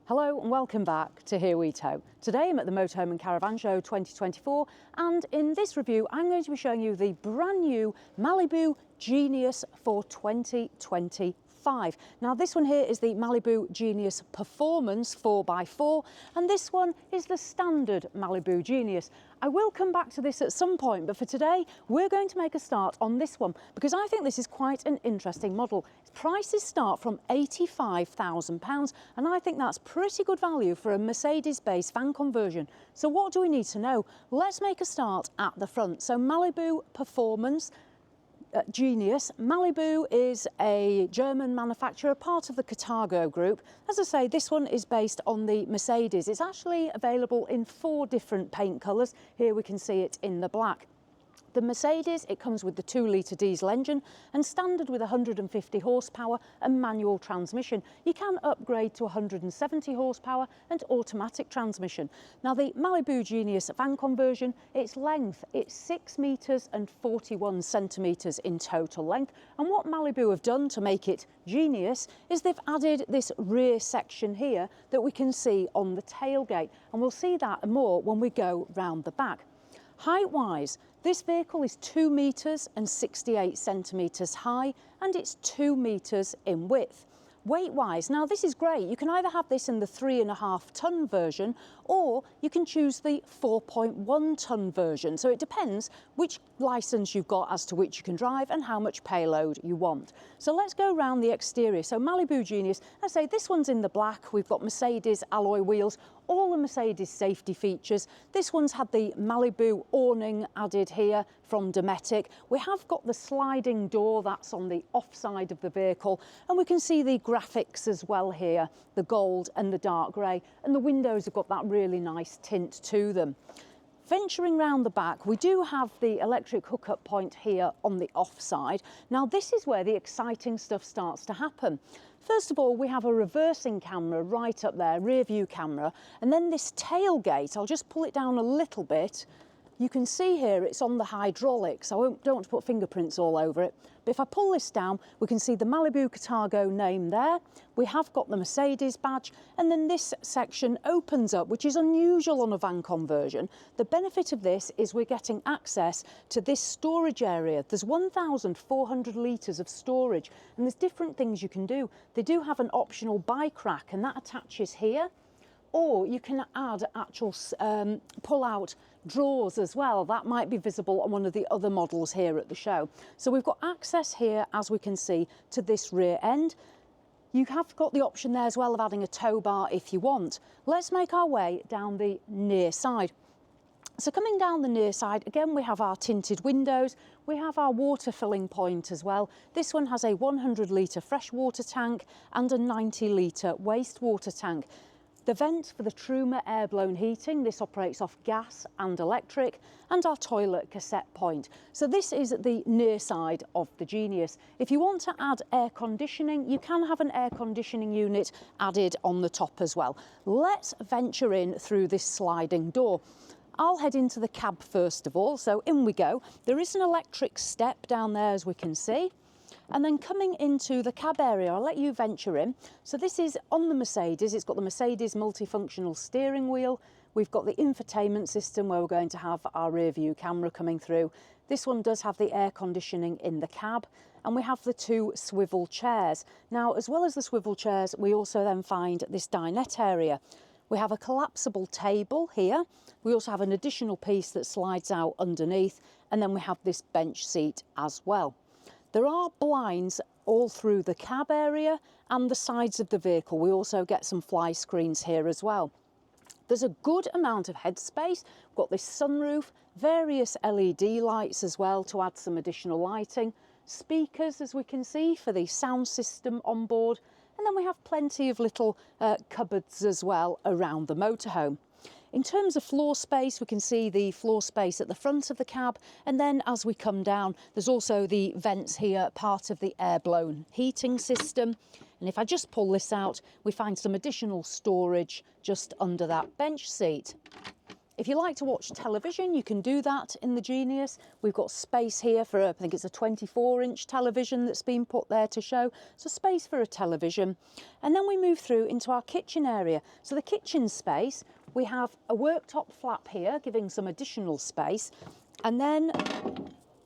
Hello and welcome back to Here We Tow. Today I'm at the Motorhome and Caravan Show 2024, and in this review I'm going to be showing you the brand new Malibu Genius for 2025. Now this one here is the Malibu Genius Performance 4x4 and this one is the standard Malibu Genius. I will come back to this at some point, but for today we're going to make a start on this one because I think this is quite an interesting model. Prices start from £85,000 and I think that's pretty good value for a Mercedes-based van conversion. So what do we need to know? Let's make a start at the front. So Malibu Performance Genius. Malibu is a German manufacturer, part of the Carthago group. As I say, this one is based on the Mercedes. It's actually available in 4 different paint colours. Here we can see it in the black. The Mercedes, it comes with the 2-litre diesel engine and standard with 150 horsepower and manual transmission. You can upgrade to 170 horsepower and automatic transmission. Now the Malibu Genius van conversion, its length, it's 6 metres and 41 centimetres in total length. And what Malibu have done to make it Genius is they've added this rear section here that we can see on the tailgate. And we'll see that and more when we go round the back. Height-wise, this vehicle is 2 metres and 68 centimetres high and it's 2 metres in width. Weight-wise, now this is great. You can either have this in the 3.5 tonne version or you can choose the 4.1 tonne version. So it depends which licence you've got as to which you can drive and how much payload you want. So let's go around the exterior. So Malibu Genius, I say this one's in the black. We've got Mercedes alloy wheels, all the Mercedes safety features. This one's had the Malibu awning added here from Dometic. We have got the sliding door that's on the off side of the vehicle, and we can see the graphics as well here, the gold and the dark grey, and the windows have got that really nice tint to them. Venturing round the back, we do have the electric hookup point here on the off side. Now this is where the exciting stuff starts to happen. First of all, we have a reversing camera right up there, rear view camera, and then this tailgate, I'll just pull it down a little bit. You can see here it's on the hydraulics. I don't want to put fingerprints all over it, but if I pull this down, we can see the Malibu Carthago name there. We have got the Mercedes badge, and then this section opens up, which is unusual on a van conversion. The benefit of this is we're getting access to this storage area. There's 1,400 litres of storage, and there's different things you can do. They do have an optional bike rack, and that attaches here. Or you can add actual pull-out drawers as well. That might be visible on one of the other models here at the show. So we've got access here, as we can see, to this rear end. You have got the option there as well of adding a tow bar if you want. Let's make our way down the near side. So coming down the near side, again, we have our tinted windows. We have our water filling point as well. This one has a 100-litre freshwater tank and a 90-litre wastewater tank. The vent for the Truma air-blown heating, this operates off gas and electric, and our toilet cassette point. So this is the near side of the Genius. If you want to add air conditioning, you can have an air conditioning unit added on the top as well. Let's venture in through this sliding door. I'll head into the cab first of all, so in we go. There is an electric step down there, as we can see. And then coming into the cab area, I'll let you venture in. So this is on the Mercedes. It's got the Mercedes multifunctional steering wheel. We've got the infotainment system where we're going to have our rear view camera coming through. This one does have the air conditioning in the cab. And we have the 2 swivel chairs. Now, as well as the swivel chairs, we also then find this dinette area. We have a collapsible table here. We also have an additional piece that slides out underneath. And then we have this bench seat as well. There are blinds all through the cab area and the sides of the vehicle. We also get some fly screens here as well. There's a good amount of headspace. We've got this sunroof, various LED lights as well to add some additional lighting, speakers as we can see for the sound system on board, and then we have plenty of little cupboards as well around the motorhome. In terms of floor space, we can see the floor space at the front of the cab, and then as we come down, there's also the vents here, part of the air-blown heating system. And if I just pull this out, we find some additional storage just under that bench seat. If you like to watch television, you can do that in the Genius. We've got space here for, I think it's a 24-inch television that's been put there to show. So space for a television. And then we move through into our kitchen area. So the kitchen space, we have a worktop flap here, giving some additional space. And then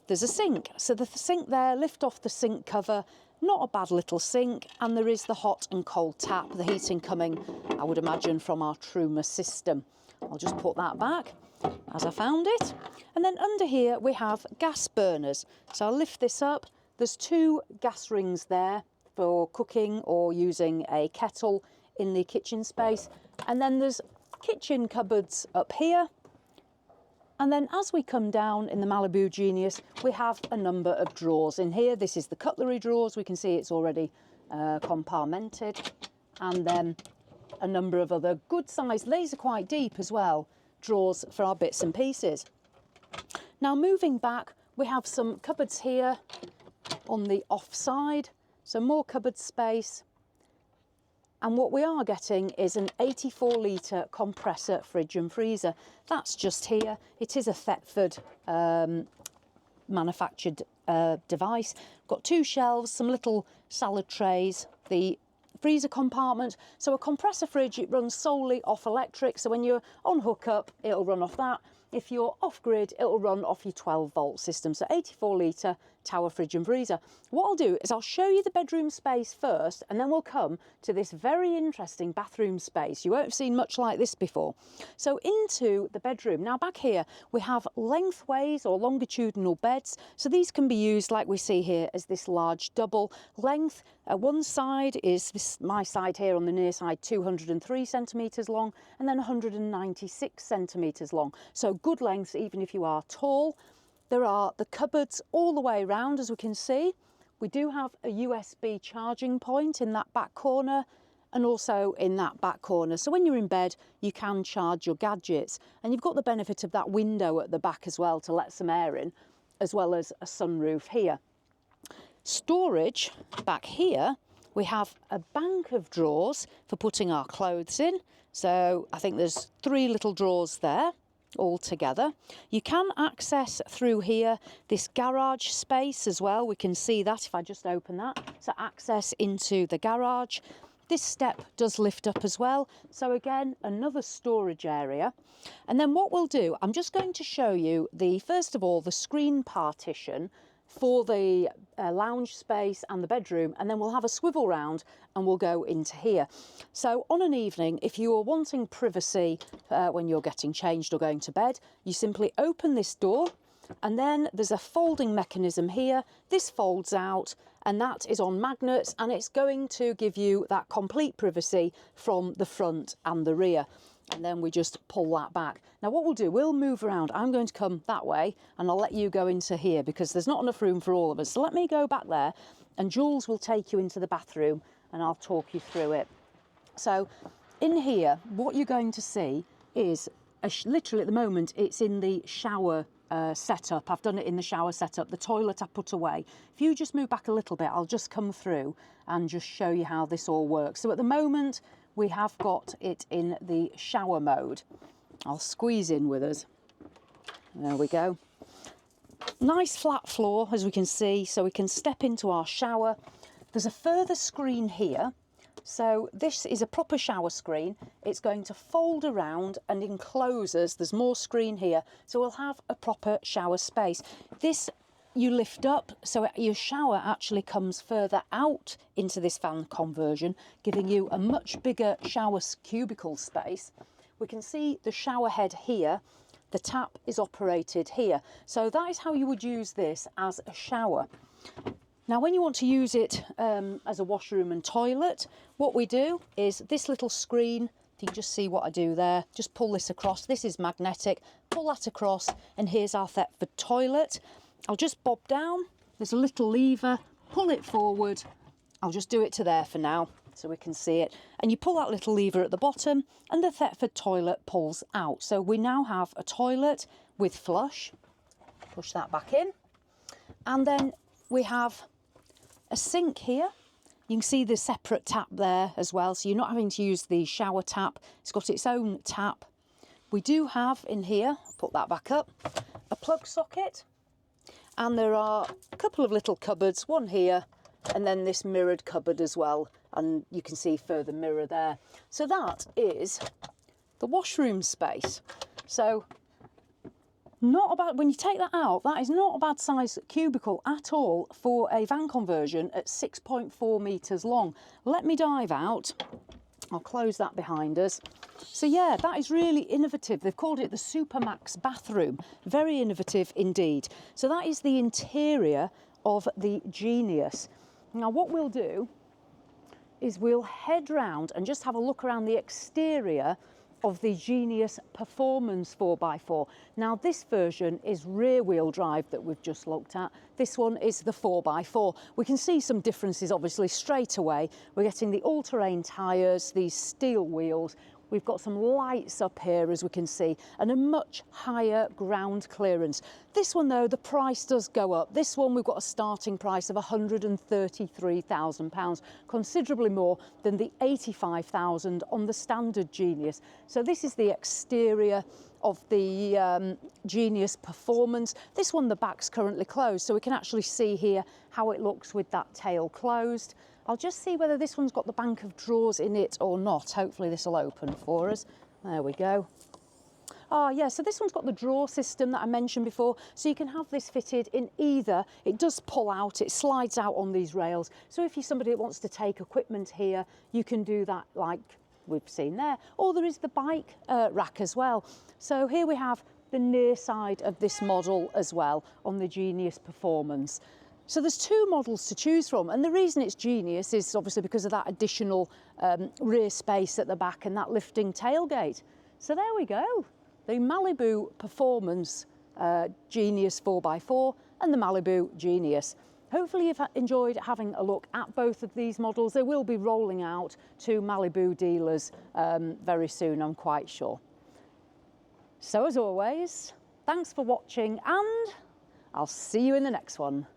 there's a sink. So the sink there, lift off the sink cover, not a bad little sink, and there is the hot and cold tap, the heating coming, I would imagine, from our Truma system. I'll just put that back as I found it. And then under here we have gas burners. So I'll lift this up. There's 2 gas rings there for cooking or using a kettle in the kitchen space. And then there's kitchen cupboards up here. And then as we come down in the Malibu Genius, we have a number of drawers in here. This is the cutlery drawers. We can see it's already compartmented. And then a number of other good sized, these are quite deep as well, drawers for our bits and pieces. Now moving back, we have some cupboards here on the off side, so more cupboard space. And what we are getting is an 84-litre compressor fridge and freezer. That's just here. It is a Thetford manufactured device. Got 2 shelves, some little salad trays, the freezer compartment. So a compressor fridge, it runs solely off electric. So when you're on hookup, it'll run off that. If you're off grid, it'll run off your 12-volt system. So 84-litre tower fridge and freezer. What I'll do is I'll show you the bedroom space first, and then we'll come to this very interesting bathroom space. You won't have seen much like this before. So into the bedroom. Now back here, we have lengthways or longitudinal beds. So these can be used like we see here as this large double length. One side is this, my side here on the near side, 203 centimetres long, and then 196 centimetres long. So good lengths even if you are tall. There are the cupboards all the way around, as we can see. We do have a USB charging point in that back corner and also in that back corner. So when you're in bed, you can charge your gadgets. And you've got the benefit of that window at the back as well to let some air in, as well as a sunroof here. Storage back here, we have a bank of drawers for putting our clothes in. So I think there's 3 little drawers there all together. You can access through here this garage space as well. We can see that if I just open that. So access into the garage. This step does lift up as well. So again, another storage area. And then what we'll do, I'm just going to show you first of all, the screen partition for the lounge space and the bedroom, and then we'll have a swivel round and we'll go into here. So on an evening, if you are wanting privacy when you're getting changed or going to bed, you simply open this door, and then there's a folding mechanism here. This folds out, and that is on magnets, and it's going to give you that complete privacy from the front and the rear. And then we just pull that back. Now what we'll do, we'll move around. I'm going to come that way and I'll let you go into here because there's not enough room for all of us. So let me go back there and Jules will take you into the bathroom and I'll talk you through it. So in here, what you're going to see is literally at the moment, it's in the shower setup. I've done it in the shower setup. The toilet I put away. If you just move back a little bit, I'll just come through and just show you how this all works. So at the moment, we have got it in the shower mode. I'll squeeze in with us. There we go. Nice flat floor, as we can see, so we can step into our shower. There's a further screen here. So this is a proper shower screen. It's going to fold around and enclose us. There's more screen here. So we'll have a proper shower space. This you lift up, so your shower actually comes further out into this fan conversion, giving you a much bigger shower cubicle space. We can see the shower head here. The tap is operated here. So that is how you would use this as a shower. Now, when you want to use it as a washroom and toilet, what we do is this little screen, if you can just see what I do there, just pull this across. This is magnetic. Pull that across, and here's our Thetford toilet. I'll just bob down. There's a little lever. Pull it forward. I'll just do it to there for now so we can see it. And you pull that little lever at the bottom, and the Thetford toilet pulls out. So we now have a toilet with flush. Push that back in. And then we have a sink here. You can see the separate tap there as well, so you're not having to use the shower tap. It's got its own tap. We do have in here, put that back up, a plug socket, and there are a couple of little cupboards, one here and then this mirrored cupboard as well, and you can see further mirror there. So that is the washroom space. So not a bad, when you take that out, that is not a bad size cubicle at all for a van conversion at 6.4 metres long. Let me dive out. I'll close that behind us. So yeah, that is really innovative. They've called it the Supermax bathroom. Very innovative indeed. So that is the interior of the Genius. Now what we'll do is we'll head round and just have a look around the exterior of the Genius Performance 4x4. Now this version is rear wheel drive that we've just looked at. This one is the 4x4. We can see some differences obviously straight away. We're getting the all-terrain tyres, these steel wheels. We've got some lights up here as we can see, and a much higher ground clearance. This one though, the price does go up. This one we've got a starting price of £133,000, considerably more than the £85,000 on the standard Genius. So this is the exterior of the Genius Performance. This one, the back's currently closed, so we can actually see here how it looks with that tail closed. I'll just see whether this one's got the bank of drawers in it or not. Hopefully this will open for us. There we go. Oh yeah, so this one's got the drawer system that I mentioned before. So you can have this fitted in either. It does pull out, it slides out on these rails. So if you're somebody that wants to take equipment here, you can do that like we've seen there. Or there is the bike rack as well. So here we have the near side of this model as well on the Genius Performance. So there's two models to choose from, and the reason it's Genius is obviously because of that additional rear space at the back and that lifting tailgate. So there we go, the Malibu Performance Genius 4x4 and the Malibu Genius. Hopefully you've enjoyed having a look at both of these models. They will be rolling out to Malibu dealers very soon, I'm quite sure. So as always, thanks for watching, and I'll see you in the next one.